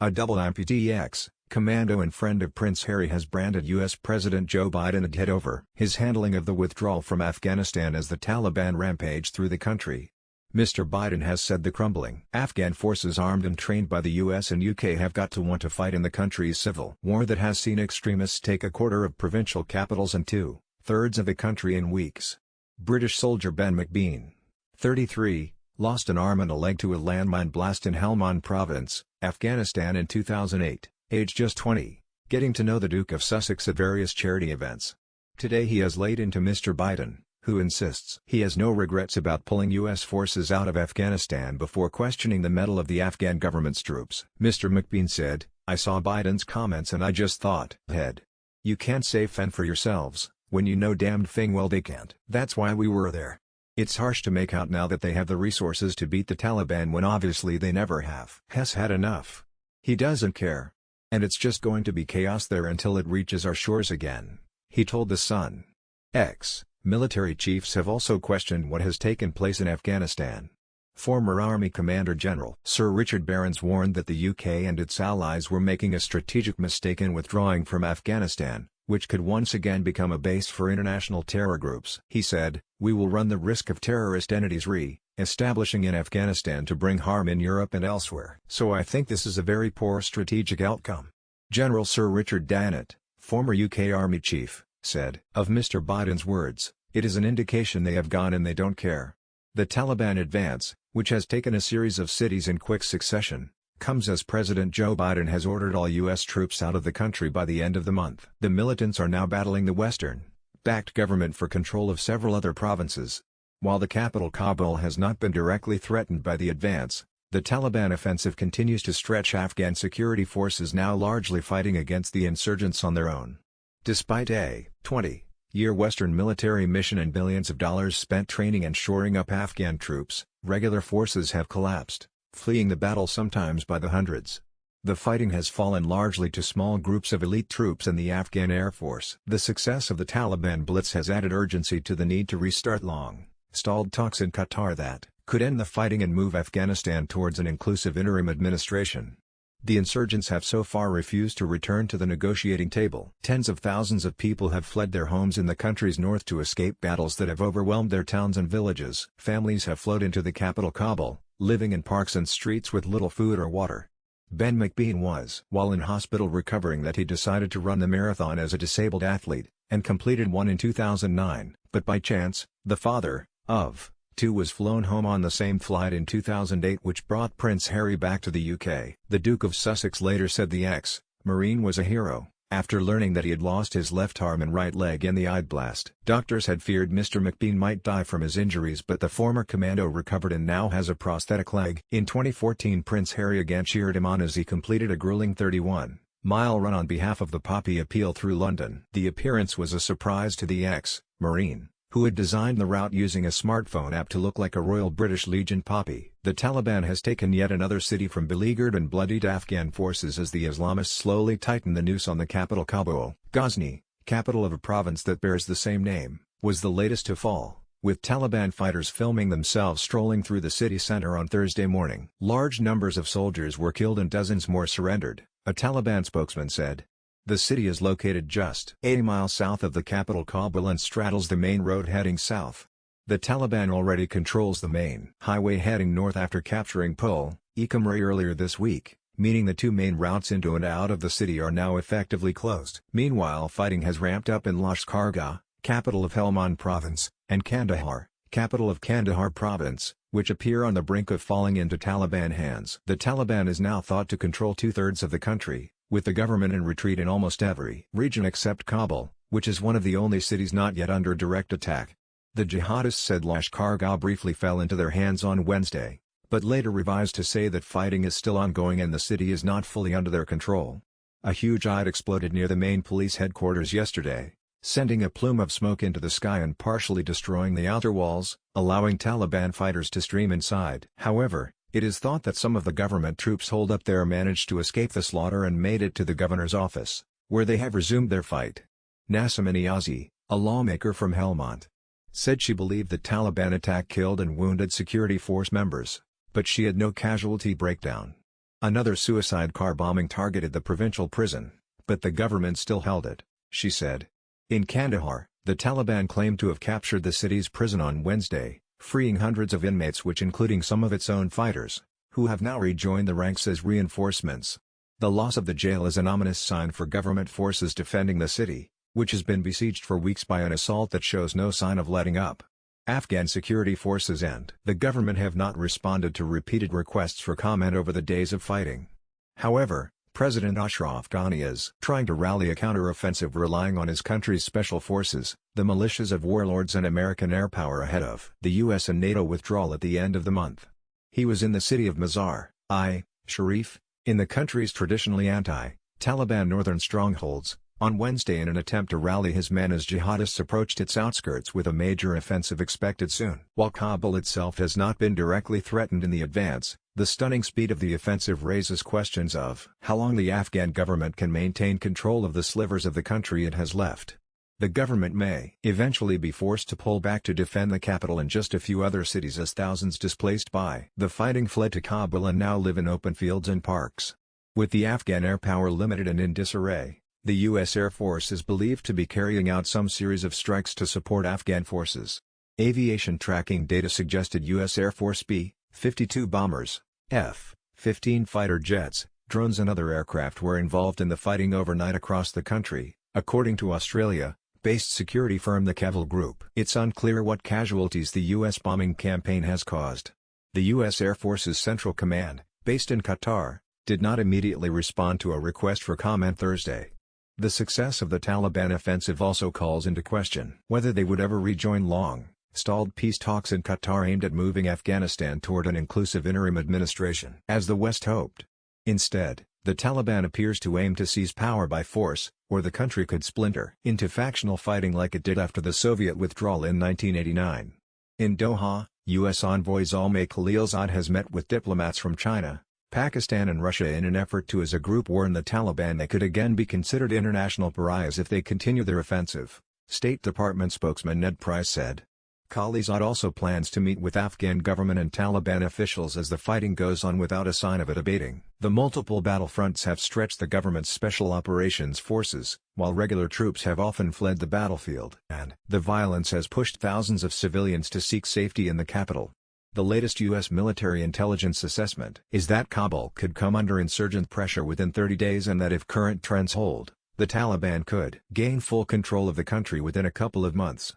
A double amputee ex-Commando and friend of Prince Harry has branded U.S. President Joe Biden a head over his handling of the withdrawal from Afghanistan as the Taliban rampage through the country. Mr. Biden has said the crumbling Afghan forces armed and trained by the US and UK have got to want to fight in the country's civil war that has seen extremists take a quarter of provincial capitals and two-thirds of the country in weeks. British soldier Ben McBean, 33, lost an arm and a leg to a landmine blast in Helmand Province, Afghanistan in 2008, aged just 20, getting to know the Duke of Sussex at various charity events. Today he has laid into Mr. Biden, who insists he has no regrets about pulling U.S. forces out of Afghanistan before questioning the mettle of the Afghan government's troops. Mr. McBean said, "I saw Biden's comments and I just thought, head. You can't say fend for yourselves, when you know damned thing well they can't. That's why we were there. It's harsh to make out now that they have the resources to beat the Taliban when obviously they never have. Has had enough. He doesn't care. And it's just going to be chaos there until it reaches our shores again," he told The Sun. Military chiefs have also questioned what has taken place in Afghanistan. Former Army Commander General Sir Richard Barons warned that the UK and its allies were making a strategic mistake in withdrawing from Afghanistan, which could once again become a base for international terror groups. He said, "We will run the risk of terrorist entities establishing in Afghanistan to bring harm in Europe and elsewhere. So I think this is a very poor strategic outcome." General Sir Richard Dannatt, former UK Army chief, said of Mr. Biden's words, "It is an indication they have gone and they don't care." The Taliban advance, which has taken a series of cities in quick succession, comes as President Joe Biden has ordered all U.S. troops out of the country by the end of the month. The militants are now battling the Western-backed government for control of several other provinces. While the capital Kabul has not been directly threatened by the advance, the Taliban offensive continues to stretch Afghan security forces now largely fighting against the insurgents on their own. Despite a 20-year Western military mission and billions of dollars spent training and shoring up Afghan troops, regular forces have collapsed, fleeing the battle sometimes by the hundreds. The fighting has fallen largely to small groups of elite troops and the Afghan Air Force. The success of the Taliban blitz has added urgency to the need to restart long-stalled talks in Qatar that could end the fighting and move Afghanistan towards an inclusive interim administration. The insurgents have so far refused to return to the negotiating table. Tens of thousands of people have fled their homes in the country's north to escape battles that have overwhelmed their towns and villages. Families have flowed into the capital Kabul, living in parks and streets with little food or water. Ben McBean was, while in hospital recovering, that he decided to run the marathon as a disabled athlete, and completed one in 2009, but by chance, the father of two was flown home on the same flight in 2008, which brought Prince Harry back to the UK. The Duke of Sussex later said the ex-Marine was a hero, after learning that he had lost his left arm and right leg in the Ide blast. Doctors had feared Mr. McBean might die from his injuries, but the former commando recovered and now has a prosthetic leg. In 2014, Prince Harry again cheered him on as he completed a grueling 31-mile run on behalf of the Poppy Appeal through London. The appearance was a surprise to the ex-Marine, who had designed the route using a smartphone app to look like a Royal British Legion poppy. The Taliban has taken yet another city from beleaguered and bloodied Afghan forces as the Islamists slowly tighten the noose on the capital. Kabul, Ghazni, capital of a province that bears the same name, was the latest to fall, with Taliban fighters filming themselves strolling through the city center on Thursday morning. Large numbers of soldiers were killed and dozens more surrendered, a Taliban spokesman said. The city is located just 80 miles south of the capital Kabul and straddles the main road heading south. The Taliban already controls the main highway heading north after capturing Pul-e-Khumri earlier this week, meaning the two main routes into and out of the city are now effectively closed. Meanwhile, fighting has ramped up in Lashkargah, capital of Helmand Province, and Kandahar, capital of Kandahar Province, which appear on the brink of falling into Taliban hands. The Taliban is now thought to control two-thirds of the country, with the government in retreat in almost every region except Kabul, which is one of the only cities not yet under direct attack. The jihadists said Lashkargah briefly fell into their hands on Wednesday, but later revised to say that fighting is still ongoing and the city is not fully under their control. A huge Ide exploded near the main police headquarters yesterday, sending a plume of smoke into the sky and partially destroying the outer walls, allowing Taliban fighters to stream inside. However, it is thought that some of the government troops holed up there managed to escape the slaughter and made it to the governor's office, where they have resumed their fight. Nasim Niazi, a lawmaker from Helmand, said she believed the Taliban attack killed and wounded security force members, but she had no casualty breakdown. Another suicide car bombing targeted the provincial prison, but the government still held it, she said. In Kandahar, the Taliban claimed to have captured the city's prison on Wednesday, freeing hundreds of inmates, which including some of its own fighters, who have now rejoined the ranks as reinforcements. The loss of the jail is an ominous sign for government forces defending the city, which has been besieged for weeks by an assault that shows no sign of letting up. Afghan security forces and the government have not responded to repeated requests for comment over the days of fighting. However, President Ashraf Ghani is trying to rally a counter-offensive relying on his country's special forces, the militias of warlords and American air power ahead of the US and NATO withdrawal at the end of the month. He was in the city of Mazar-i-Sharif, in the country's traditionally anti-Taliban northern strongholds, on Wednesday in an attempt to rally his men as jihadists approached its outskirts with a major offensive expected soon. While Kabul itself has not been directly threatened in the advance, the stunning speed of the offensive raises questions of how long the Afghan government can maintain control of the slivers of the country it has left. The government may eventually be forced to pull back to defend the capital and just a few other cities as thousands displaced by the fighting fled to Kabul and now live in open fields and parks. With the Afghan air power limited and in disarray, the U.S. Air Force is believed to be carrying out some series of strikes to support Afghan forces. Aviation tracking data suggested U.S. Air Force B-52 bombers, F-15 fighter jets, drones and other aircraft were involved in the fighting overnight across the country, according to Australia-based security firm the Cavill Group. It's unclear what casualties the U.S. bombing campaign has caused. The U.S. Air Force's Central Command, based in Qatar, did not immediately respond to a request for comment Thursday. The success of the Taliban offensive also calls into question whether they would ever rejoin long-stalled peace talks in Qatar aimed at moving Afghanistan toward an inclusive interim administration, as the West hoped. Instead, the Taliban appears to aim to seize power by force, or the country could splinter into factional fighting like it did after the Soviet withdrawal in 1989. In Doha, U.S. envoy Zalmay Khalilzad has met with diplomats from China, Pakistan and Russia in an effort to as a group warn the Taliban they could again be considered international pariahs if they continue their offensive, State Department spokesman Ned Price said. Khalilzad also plans to meet with Afghan government and Taliban officials as the fighting goes on without a sign of it abating. The multiple battlefronts have stretched the government's special operations forces, while regular troops have often fled the battlefield, and the violence has pushed thousands of civilians to seek safety in the capital. The latest U.S. military intelligence assessment is that Kabul could come under insurgent pressure within 30 days and that if current trends hold, the Taliban could gain full control of the country within a couple of months.